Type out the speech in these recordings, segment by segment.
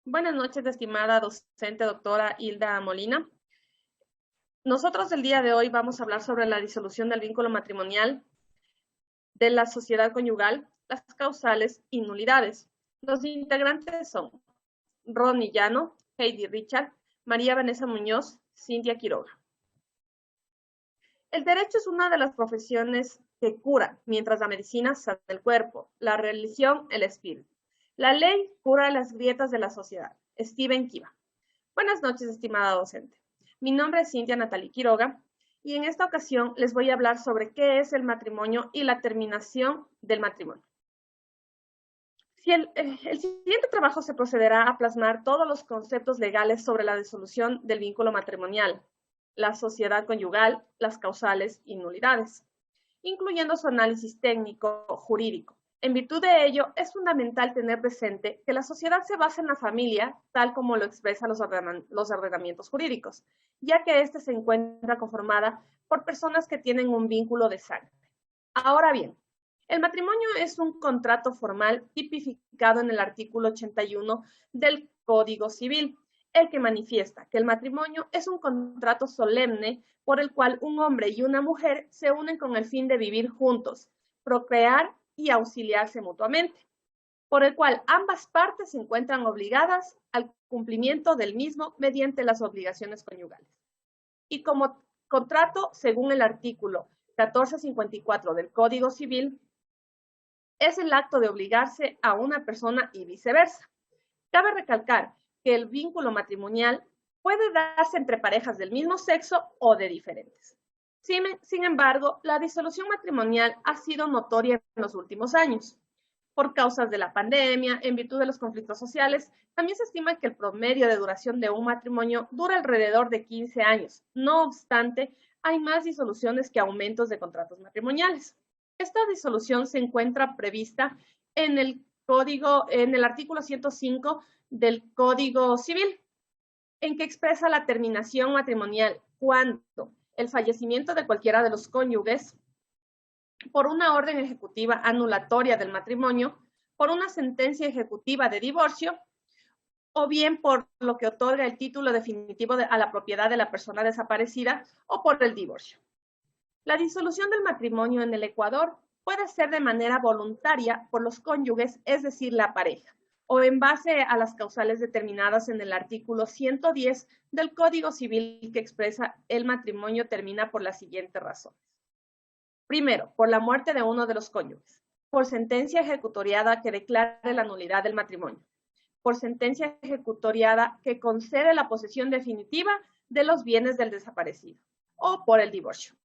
Buenas noches, estimada docente doctora Hilda Molina. Nosotros el día de hoy vamos a hablar sobre la disolución del vínculo matrimonial, de la sociedad conyugal, las causales y nulidades. Los integrantes son Ronnie Llano, Heidi Richard, María Vanessa Muñoz, Cintia Quiroga. El derecho es una de las profesiones que cura, mientras la medicina sana el cuerpo, la religión el espíritu. La ley cura las grietas de la sociedad. Steven Kiva. Buenas noches, estimada docente. Mi nombre es Cintia Natalie Quiroga y en esta ocasión les voy a hablar sobre qué es el matrimonio y la terminación del matrimonio. El siguiente trabajo se procederá a plasmar todos los conceptos legales sobre la disolución del vínculo matrimonial, la sociedad conyugal, las causales y nulidades, incluyendo su análisis técnico jurídico. En virtud de ello, es fundamental tener presente que la sociedad se basa en la familia, tal como lo expresan los ordenamientos jurídicos, ya que éste se encuentra conformada por personas que tienen un vínculo de sangre. Ahora bien, el matrimonio es un contrato formal tipificado en el artículo 81 del Código Civil, el que manifiesta que el matrimonio es un contrato solemne por el cual un hombre y una mujer se unen con el fin de vivir juntos, procrear y auxiliarse mutuamente, por el cual ambas partes se encuentran obligadas al cumplimiento del mismo mediante las obligaciones conyugales. Y como contrato, según el artículo 1454 del Código Civil, es el acto de obligarse a una persona y viceversa. Cabe recalcar que el vínculo matrimonial puede darse entre parejas del mismo sexo o de diferentes. Sin embargo, la disolución matrimonial ha sido notoria en los últimos años. Por causas de la pandemia, en virtud de los conflictos sociales, también se estima que el promedio de duración de un matrimonio dura alrededor de 15 años. No obstante, hay más disoluciones que aumentos de contratos matrimoniales. Esta disolución se encuentra prevista en el artículo 105 del Código Civil, en que expresa la terminación matrimonial cuando el fallecimiento de cualquiera de los cónyuges, por una orden ejecutiva anulatoria del matrimonio, por una sentencia ejecutiva de divorcio, o bien por lo que otorga el título definitivo a la propiedad de la persona desaparecida o por el divorcio. La disolución del matrimonio en el Ecuador puede ser de manera voluntaria por los cónyuges, es decir, la pareja, o en base a las causales determinadas en el artículo 110 del Código Civil que expresa el matrimonio termina por las siguientes razones. Primero, por la muerte de uno de los cónyuges, por sentencia ejecutoriada que declare la nulidad del matrimonio, por sentencia ejecutoriada que concede la posesión definitiva de los bienes del desaparecido, o por el divorcio.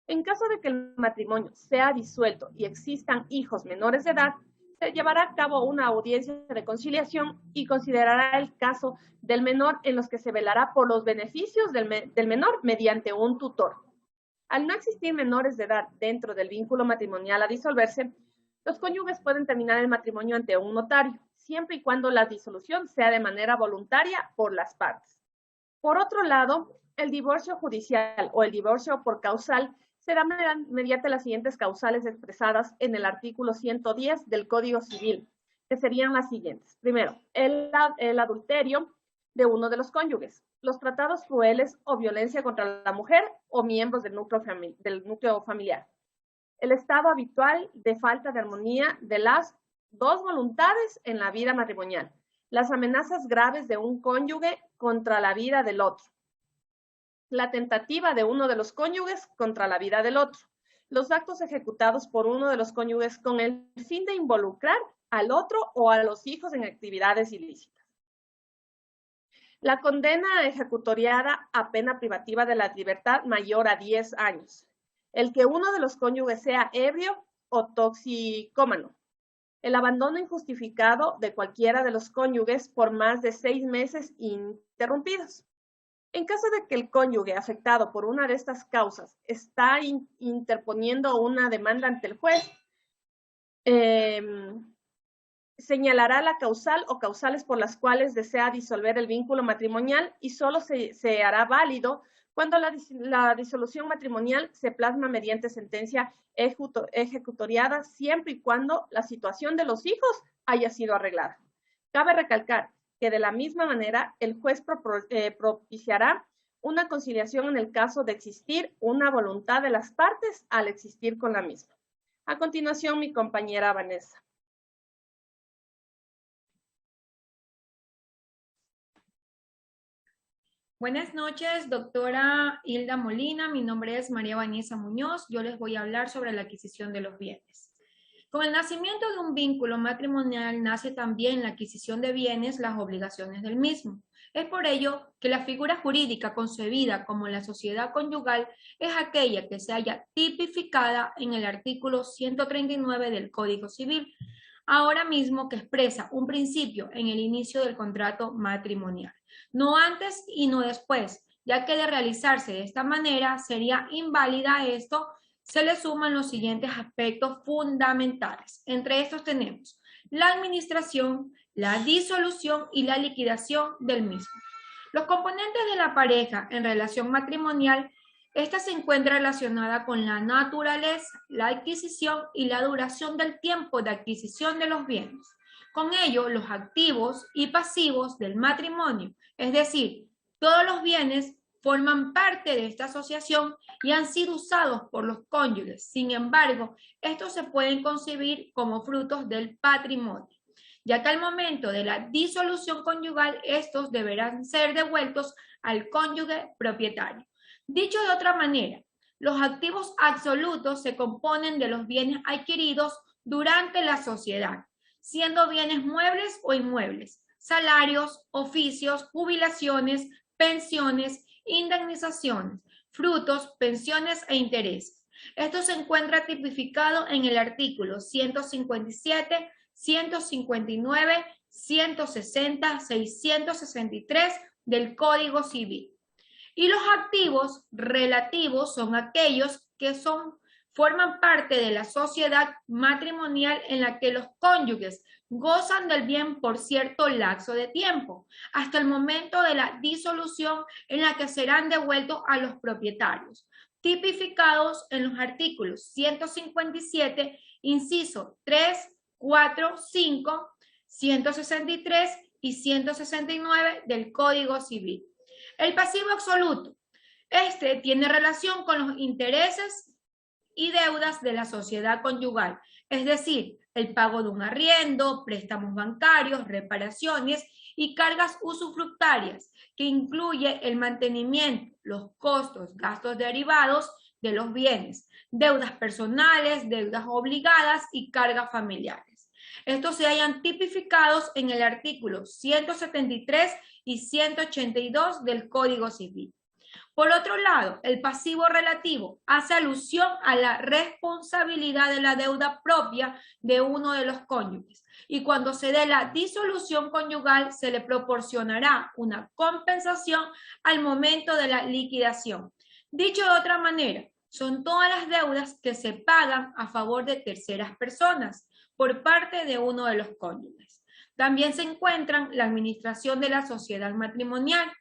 En caso de que el matrimonio sea disuelto y existan hijos menores de edad, se llevará a cabo una audiencia de conciliación y considerará el caso del menor en los que se velará por los beneficios del menor mediante un tutor. Al no existir menores de edad dentro del vínculo matrimonial a disolverse, los cónyuges pueden terminar el matrimonio ante un notario, siempre y cuando la disolución sea de manera voluntaria por las partes. Por otro lado, el divorcio judicial o el divorcio por causal se da mediante las siguientes causales expresadas en el artículo 110 del Código Civil, que serían las siguientes. Primero, el adulterio de uno de los cónyuges, los tratados crueles o violencia contra la mujer o miembros del núcleo familiar, el estado habitual de falta de armonía de las dos voluntades en la vida matrimonial, las amenazas graves de un cónyuge contra la vida del otro, la tentativa de uno de los cónyuges contra la vida del otro, los actos ejecutados por uno de los cónyuges con el fin de involucrar al otro o a los hijos en actividades ilícitas. La condena ejecutoriada a pena privativa de la libertad mayor a 10 años. El que uno de los cónyuges sea ebrio o toxicómano. El abandono injustificado de cualquiera de los cónyuges por más de 6 meses interrumpidos. En caso de que el cónyuge afectado por una de estas causas está interponiendo una demanda ante el juez, señalará la causal o causales por las cuales desea disolver el vínculo matrimonial y solo se hará válido cuando la disolución matrimonial se plasma mediante sentencia ejecutoriada, siempre y cuando la situación de los hijos haya sido arreglada. Cabe recalcar que de la misma manera el juez propiciará una conciliación en el caso de existir una voluntad de las partes al existir con la misma. A continuación, mi compañera Vanessa. Buenas noches, doctora Hilda Molina. Mi nombre es María Vanessa Muñoz. Yo les voy a hablar sobre la adquisición de los bienes. Con el nacimiento de un vínculo matrimonial nace también la adquisición de bienes, las obligaciones del mismo. Es por ello que la figura jurídica concebida como la sociedad conyugal es aquella que se halla tipificada en el artículo 139 del Código Civil, ahora mismo que expresa un principio en el inicio del contrato matrimonial. No antes y no después, ya que de realizarse de esta manera sería inválida esto. Se le suman los siguientes aspectos fundamentales. Entre estos tenemos la administración, la disolución y la liquidación del mismo. Los componentes de la pareja en relación matrimonial, esta se encuentra relacionada con la naturaleza, la adquisición y la duración del tiempo de adquisición de los bienes. Con ello, los activos y pasivos del matrimonio, es decir, todos los bienes forman parte de esta asociación y han sido usados por los cónyuges. Sin embargo, estos se pueden concebir como frutos del patrimonio, ya que al momento de la disolución conyugal, estos deberán ser devueltos al cónyuge propietario. Dicho de otra manera, los activos absolutos se componen de los bienes adquiridos durante la sociedad, siendo bienes muebles o inmuebles, salarios, oficios, jubilaciones, pensiones, indemnizaciones, frutos, pensiones e intereses. Esto se encuentra tipificado en el artículo 157, 159, 160, 663 del Código Civil. Y los activos relativos son aquellos que forman parte de la sociedad matrimonial en la que los cónyuges gozan del bien por cierto lapso de tiempo, hasta el momento de la disolución en la que serán devueltos a los propietarios, tipificados en los artículos 157, inciso 3, 4, 5, 163 y 169 del Código Civil. El pasivo absoluto. Este tiene relación con los intereses y deudas de la sociedad conyugal, es decir, el pago de un arriendo, préstamos bancarios, reparaciones y cargas usufructarias, que incluye el mantenimiento, los costos, gastos derivados de los bienes, deudas personales, deudas obligadas y cargas familiares. Estos se hallan tipificados en el artículo 173 y 182 del Código Civil. Por otro lado, el pasivo relativo hace alusión a la responsabilidad de la deuda propia de uno de los cónyuges, y cuando se dé la disolución conyugal se le proporcionará una compensación al momento de la liquidación. Dicho de otra manera, son todas las deudas que se pagan a favor de terceras personas por parte de uno de los cónyuges. También se encuentran la administración de la sociedad matrimonial,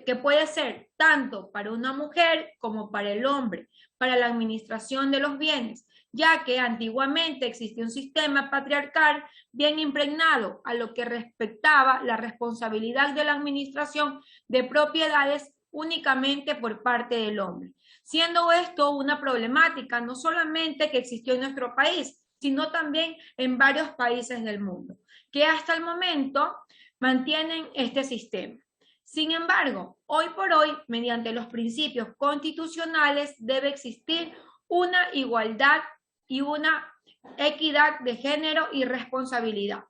que puede ser tanto para una mujer como para el hombre, para la administración de los bienes, ya que antiguamente existía un sistema patriarcal bien impregnado a lo que respectaba la responsabilidad de la administración de propiedades únicamente por parte del hombre, siendo esto una problemática no solamente que existió en nuestro país, sino también en varios países del mundo, que hasta el momento mantienen este sistema. Sin embargo, hoy por hoy, mediante los principios constitucionales, debe existir una igualdad y una equidad de género y responsabilidades.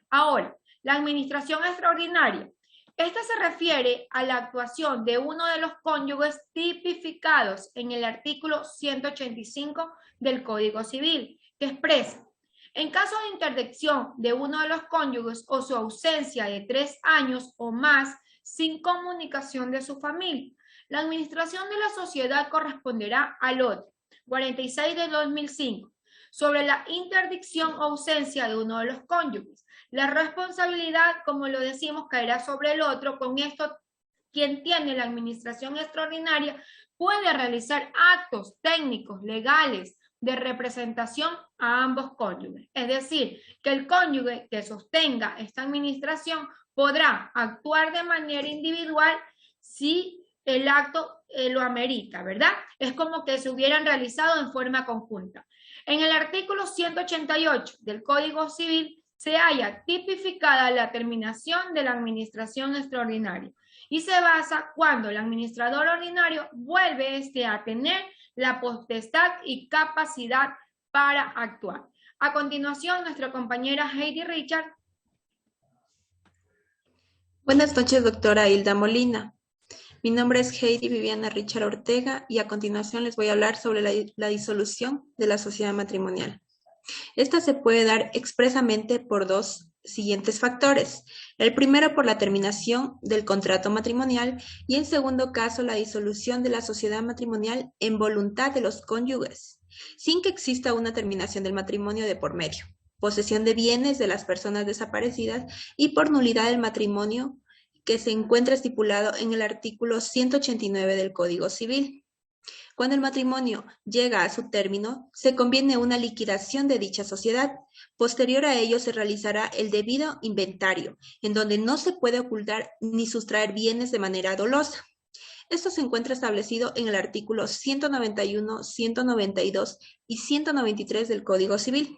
Ahora, la administración extraordinaria. Esta se refiere a la actuación de uno de los cónyuges tipificados en el artículo 185 del Código Civil, que expresa: en caso de interdicción de uno de los cónyuges o su ausencia de 3 años o más sin comunicación de su familia, la administración de la sociedad corresponderá al otro, 46 de 2005, sobre la interdicción o ausencia de uno de los cónyuges. La responsabilidad, como lo decimos, caerá sobre el otro. Con esto, quien tiene la administración extraordinaria puede realizar actos técnicos, legales, de representación a ambos cónyuges. Es decir, que el cónyuge que sostenga esta administración podrá actuar de manera individual si el acto lo amerita, ¿verdad? Es como que se hubieran realizado en forma conjunta. En el artículo 188 del Código Civil se halla tipificada la terminación de la administración extraordinaria y se basa cuando el administrador ordinario vuelve a tener la potestad y capacidad para actuar. A continuación, nuestra compañera Heidi Richard. Buenas noches, doctora Hilda Molina. Mi nombre es Heidi Viviana Richard Ortega y a continuación les voy a hablar sobre la disolución de la sociedad matrimonial. Esta se puede dar expresamente por dos siguientes factores. El primero por la terminación del contrato matrimonial y en segundo caso la disolución de la sociedad matrimonial en voluntad de los cónyuges, sin que exista una terminación del matrimonio de por medio, posesión de bienes de las personas desaparecidas y por nulidad del matrimonio que se encuentra estipulado en el artículo 189 del Código Civil. Cuando el matrimonio llega a su término, se conviene una liquidación de dicha sociedad. Posterior a ello se realizará el debido inventario, en donde no se puede ocultar ni sustraer bienes de manera dolosa. Esto se encuentra establecido en el artículo 191, 192 y 193 del Código Civil.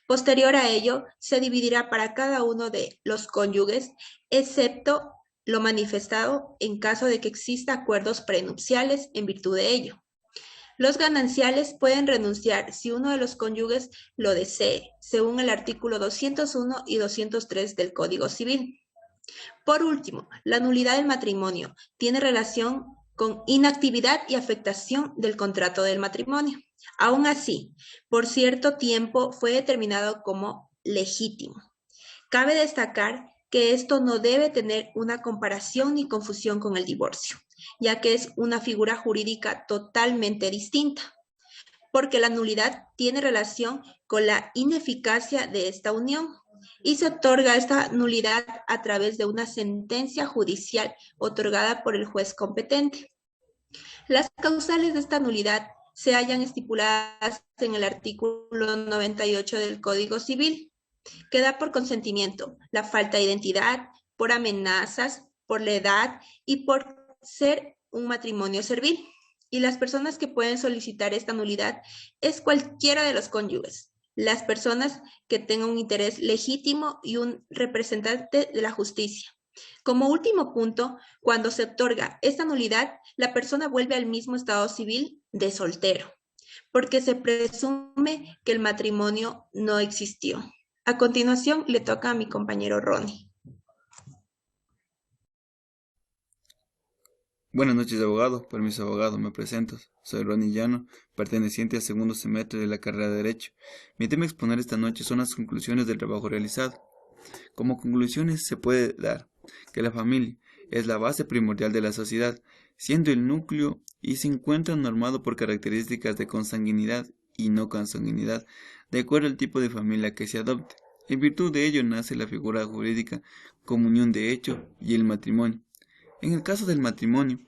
Posterior a ello, se dividirá para cada uno de los cónyuges, excepto lo manifestado en caso de que exista acuerdos prenupciales en virtud de ello. Los gananciales pueden renunciar si uno de los cónyuges lo desee, según el artículo 201 y 203 del Código Civil. Por último, la nulidad del matrimonio tiene relación con inactividad y afectación del contrato del matrimonio. Aún así, por cierto tiempo fue determinado como legítimo. Cabe destacar que esto no debe tener una comparación ni confusión con el divorcio, ya que es una figura jurídica totalmente distinta, porque la nulidad tiene relación con la ineficacia de esta unión y se otorga esta nulidad a través de una sentencia judicial otorgada por el juez competente. Las causales de esta nulidad se hallan estipuladas en el artículo 98 del Código Civil, que da por consentimiento la falta de identidad, por amenazas, por la edad y por ser un matrimonio servil. Y las personas que pueden solicitar esta nulidad es cualquiera de los cónyuges, las personas que tengan un interés legítimo y un representante de la justicia. Como último punto, cuando se otorga esta nulidad, la persona vuelve al mismo estado civil de soltero, porque se presume que el matrimonio no existió. A continuación, le toca a mi compañero Ronnie. Buenas noches, abogado. Permiso, abogado. Me presento. Soy Ronnie Llano, perteneciente al segundo semestre de la carrera de Derecho. Mi tema a exponer esta noche son las conclusiones del trabajo realizado. Como conclusiones se puede dar que la familia es la base primordial de la sociedad, siendo el núcleo y se encuentra normado por características de consanguinidad y no consanguinidad, de acuerdo al tipo de familia que se adopte. En virtud de ello nace la figura jurídica como unión de hecho y el matrimonio. En el caso del matrimonio,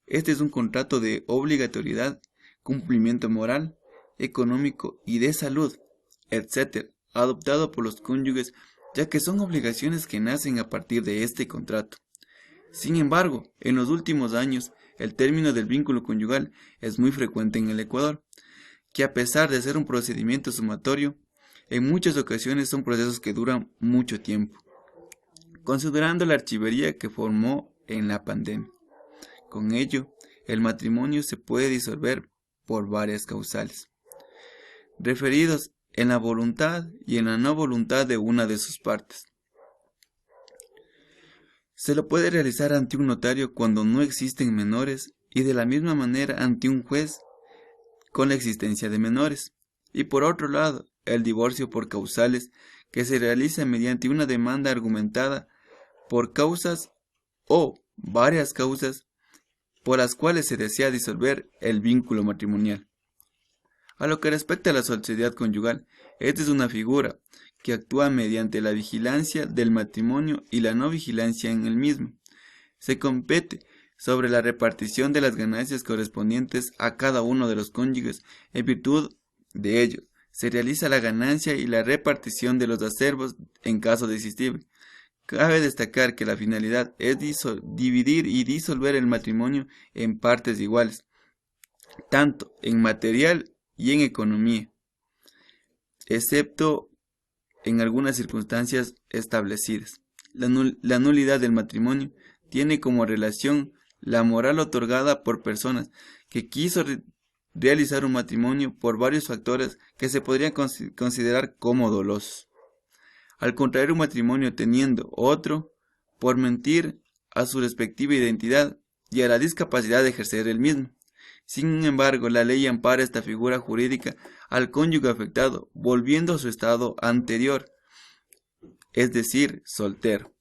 este es un contrato de obligatoriedad, cumplimiento moral, económico y de salud, etc., adoptado por los cónyuges, ya que son obligaciones que nacen a partir de este contrato. Sin embargo, en los últimos años, el término del vínculo conyugal es muy frecuente en el Ecuador, que a pesar de ser un procedimiento sumatorio, en muchas ocasiones son procesos que duran mucho tiempo, considerando la archivería que formó en la pandemia. Con ello, el matrimonio se puede disolver por varias causales, referidos en la voluntad y en la no voluntad de una de sus partes. Se lo puede realizar ante un notario cuando no existen menores y de la misma manera ante un juez con la existencia de menores. Y por otro lado, el divorcio por causales, que se realiza mediante una demanda argumentada por causas o varias causas por las cuales se desea disolver el vínculo matrimonial. A lo que respecta a la sociedad conyugal, esta es una figura que actúa mediante la vigilancia del matrimonio y la no vigilancia en el mismo. Se compete sobre la repartición de las ganancias correspondientes a cada uno de los cónyuges en virtud de ellos. Se realiza la ganancia y la repartición de los acervos en caso decisible. Cabe destacar que la finalidad es dividir y disolver el matrimonio en partes iguales, tanto en material y en economía, excepto en algunas circunstancias establecidas. La nulidad del matrimonio tiene como relación la moral otorgada por personas que quiso realizar un matrimonio por varios factores que se podrían considerar como dolosos. Al contraer un matrimonio teniendo otro, por mentir a su respectiva identidad y a la discapacidad de ejercer el mismo. Sin embargo, la ley ampara esta figura jurídica al cónyuge afectado, volviendo a su estado anterior, es decir, soltero.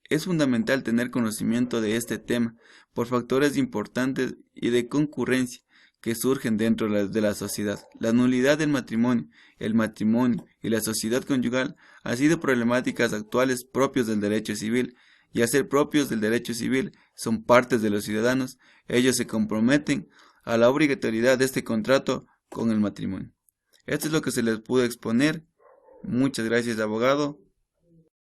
Es fundamental tener conocimiento de este tema por factores importantes y de concurrencia que surgen dentro de la sociedad. La nulidad del matrimonio, el matrimonio y la sociedad conyugal han sido problemáticas actuales propios del derecho civil, y al ser propios del derecho civil son partes de los ciudadanos. Ellos se comprometen a la obligatoriedad de este contrato con el matrimonio. Esto es lo que se les pudo exponer. Muchas gracias, abogado.